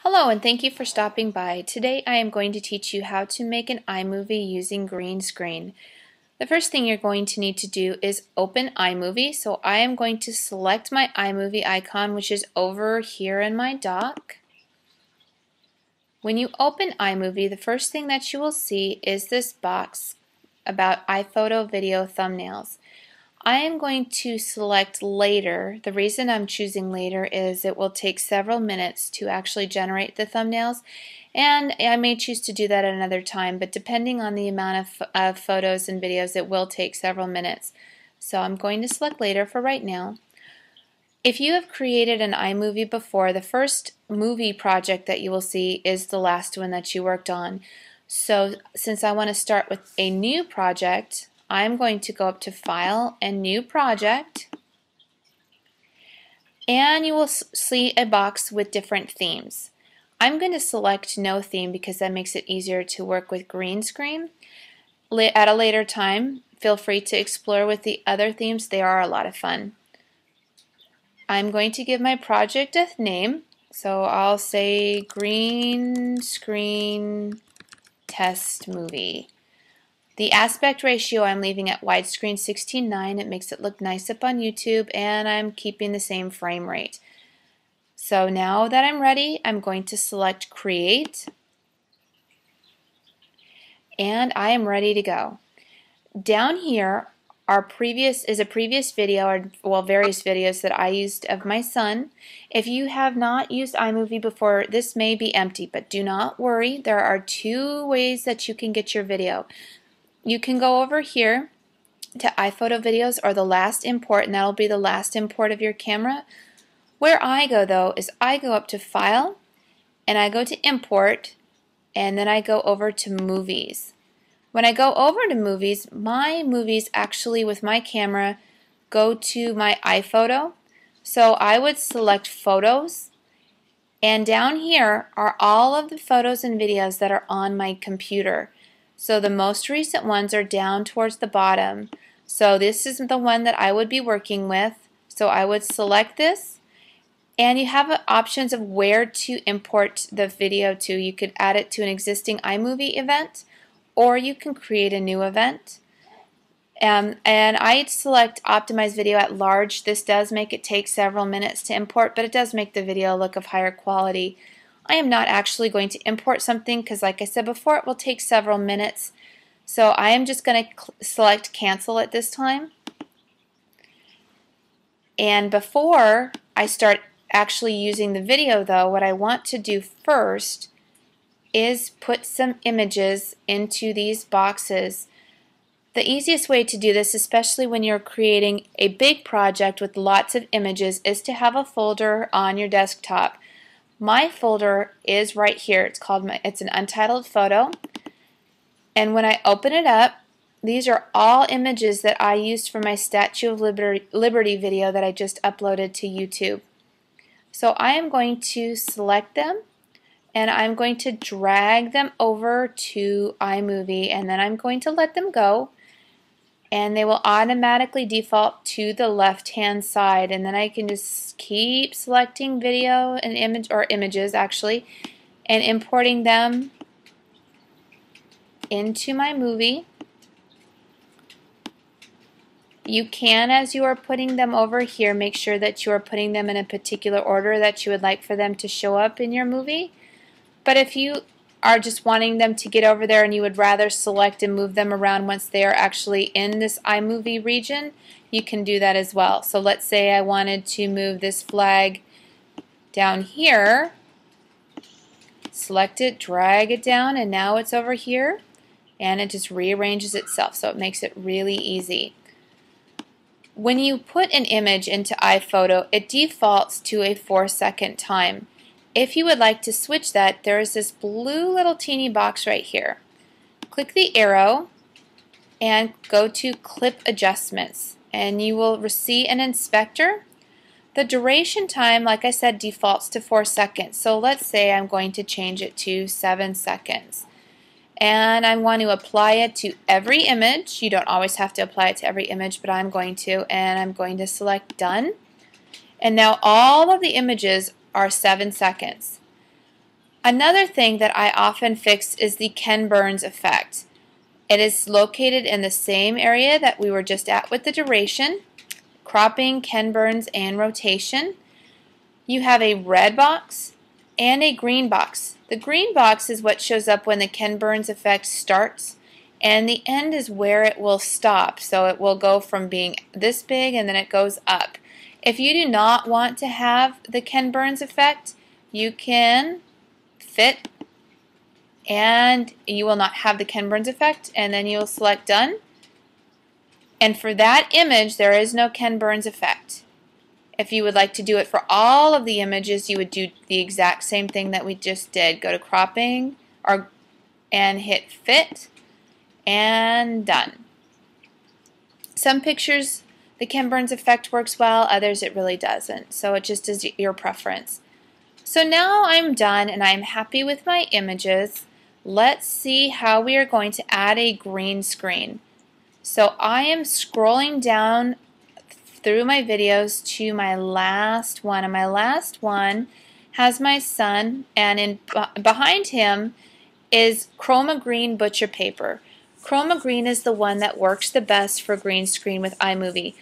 Hello and thank you for stopping by. Today I am going to teach you how to make an iMovie using green screen. The first thing you're going to need to do is open iMovie. So I am going to select my iMovie icon, which is over here in my dock. When you open iMovie, the first thing that you will see is this box about iPhoto video thumbnails. I am going to select later. The reason I'm choosing later is it will take several minutes to actually generate the thumbnails, and I may choose to do that at another time, but depending on the amount of photos and videos, it will take several minutes. So I'm going to select later for right now. If you have created an iMovie before, the first movie project that you will see is the last one that you worked on. So since I want to start with a new project, I'm going to go up to File and New Project, and you will see a box with different themes. I'm going to select No Theme because that makes it easier to work with green screen. At a later time, feel free to explore with the other themes. They are a lot of fun. I'm going to give my project a name, so I'll say Green Screen Test Movie. The aspect ratio I'm leaving at widescreen 16:9. It makes it look nice up on YouTube, and I'm keeping the same frame rate. So now that I'm ready, I'm going to select Create, and I am ready to go. Down here are a previous video, or various videos that I used of my son. If you have not used iMovie before, this may be empty, but do not worry. There are two ways that you can get your video. You can go over here to iPhoto videos or the last import, and that'll be the last import of your camera. Where I go though is I go up to File and I go to Import, and then I go over to Movies. When I go over to Movies, my movies actually with my camera go to my iPhoto. So I would select Photos, and down here are all of the photos and videos that are on my computer. So the most recent ones are down towards the bottom. So this is the one that I would be working with. So I would select this, and you have options of where to import the video to. You could add it to an existing iMovie event, or you can create a new event. And I'd select Optimize Video at Large. This does make it take several minutes to import, but it does make the video look of higher quality. I am not actually going to import something because, like I said before, it will take several minutes. So I am just going to select Cancel at this time. And before I start actually using the video though, what I want to do first is put some images into these boxes. The easiest way to do this, especially when you're creating a big project with lots of images, is to have a folder on your desktop. My folder is right here. It's an untitled photo, and when I open it up, these are all images that I used for my Statue of Liberty video that I just uploaded to YouTube. So I am going to select them, and I'm going to drag them over to iMovie, and then I'm going to let them go, and they will automatically default to the left-hand side, and then I can just keep selecting video and images actually, and importing them into my movie. You can, as you are putting them over here, make sure that you are putting them in a particular order that you would like for them to show up in your movie. But if you are just wanting them to get over there and you would rather select and move them around once they are actually in this iMovie region, you can do that as well. So let's say I wanted to move this flag down here, select it, drag it down, and now it's over here, and it just rearranges itself, so it makes it really easy. When you put an image into iPhoto, it defaults to a 4-second time. If you would like to switch that, there is this blue little teeny box right here. Click the arrow and go to Clip Adjustments, and you will see an inspector. The duration time, like I said, defaults to 4 seconds. So let's say I'm going to change it to 7 seconds. And I want to apply it to every image. You don't always have to apply it to every image, but I'm going to, and I'm going to select Done. And now all of the images are 7 seconds. Another thing that I often fix is the Ken Burns effect. It is located in the same area that we were just at with the duration, cropping, Ken Burns, and rotation. You have a red box and a green box. The green box is what shows up when the Ken Burns effect starts, and the end is where it will stop. So it will go from being this big and then it goes up. If you do not want to have the Ken Burns effect, you can fit and you will not have the Ken Burns effect, and then you will select done. And for that image there is no Ken Burns effect. If you would like to do it for all of the images, you would do the exact same thing that we just did. Go to cropping and hit fit and done. Some pictures the Ken Burns effect works well, others it really doesn't. So it just is your preference. So now I'm done and I'm happy with my images. Let's see how we are going to add a green screen. So I am scrolling down through my videos to my last one, and my last one has my son, and behind him is Chroma Green Butcher Paper. Chroma Green is the one that works the best for green screen with iMovie.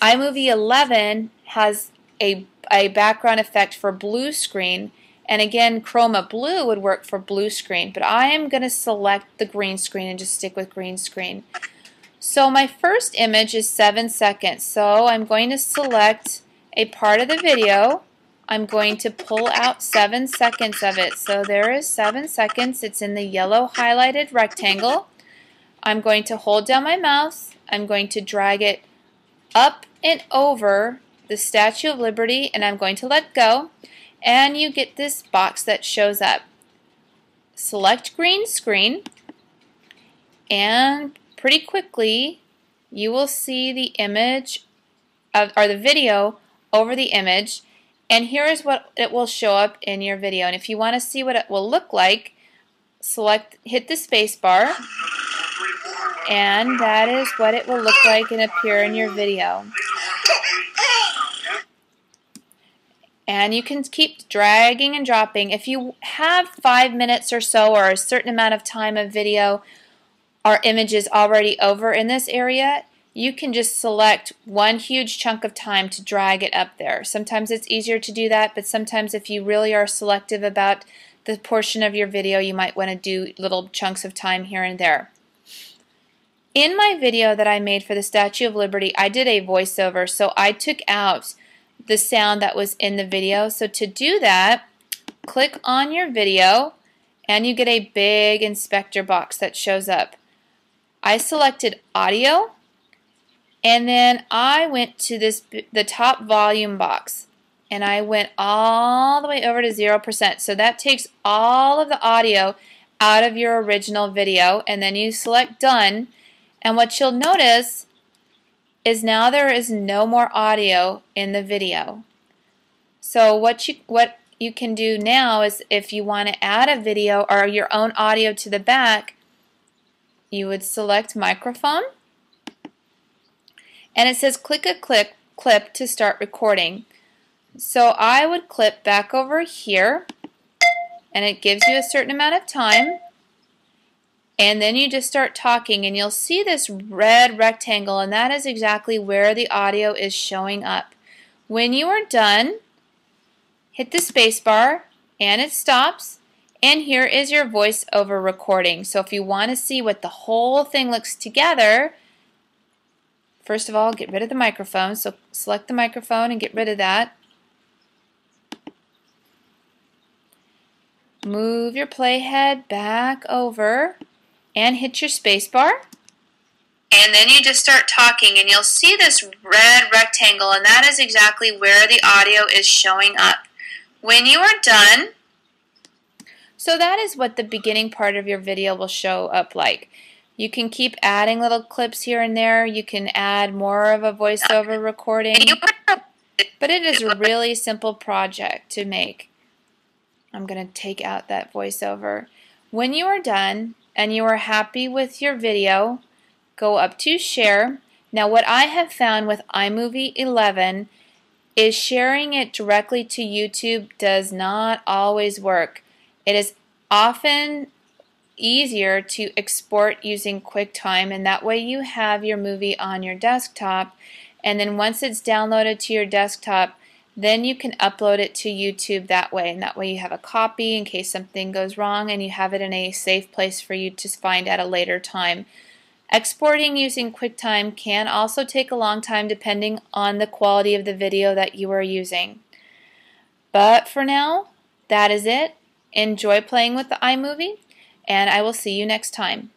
iMovie 11 has a background effect for blue screen, and again Chroma Blue would work for blue screen, but I am going to select the green screen and just stick with green screen. So my first image is 7 seconds, so I'm going to select a part of the video. I'm going to pull out 7 seconds of it. So there is 7 seconds. It's in the yellow highlighted rectangle. I'm going to hold down my mouse. I'm going to drag it up and over the Statue of Liberty, and I'm going to let go, and you get this box that shows up. Select green screen, and pretty quickly you will see the image or the video over the image, and here is what it will show up in your video. And if you want to see what it will look like, hit the space bar, and that is what it will look like and appear in your video. And you can keep dragging and dropping. If you have 5 minutes or so, or a certain amount of time of video or images already over in this area, you can just select one huge chunk of time to drag it up there. Sometimes it's easier to do that, but sometimes if you really are selective about the portion of your video, you might want to do little chunks of time here and there. In my video that I made for the Statue of Liberty, I did a voiceover, so I took out the sound that was in the video. So to do that, click on your video and you get a big inspector box that shows up. I selected audio, and then I went to the top volume box, and I went all the way over to 0%. So that takes all of the audio out of your original video, and then you select done, and what you'll notice is now there is no more audio in the video. So what you can do now is, if you want to add a video or your own audio to the back, you would select microphone, and it says click a clip to start recording. So I would clip back over here, and it gives you a certain amount of time, and then you just start talking, and you'll see this red rectangle, and that is exactly where the audio is showing up. When you are done, hit the space bar and it stops, and here is your voiceover recording. So if you want to see what the whole thing looks together, first of all, get rid of the microphone. So select the microphone and get rid of that. Move your playhead back over and hit your space bar. And then you just start talking, and you'll see this red rectangle, and that is exactly where the audio is showing up. When you are done, so that is what the beginning part of your video will show up like. You can keep adding little clips here and there. You can add more of a voiceover recording, but it is a really simple project to make. I'm going to take out that voiceover. When you are done and you are happy with your video, go up to share. Now what I have found with iMovie 11 is sharing it directly to YouTube does not always work. It is often easier to export using QuickTime, and that way you have your movie on your desktop, and then once it's downloaded to your desktop, then you can upload it to YouTube that way, and that way you have a copy in case something goes wrong, and you have it in a safe place for you to find at a later time. Exporting using QuickTime can also take a long time depending on the quality of the video that you are using. But for now, that is it. Enjoy playing with the iMovie, and I will see you next time.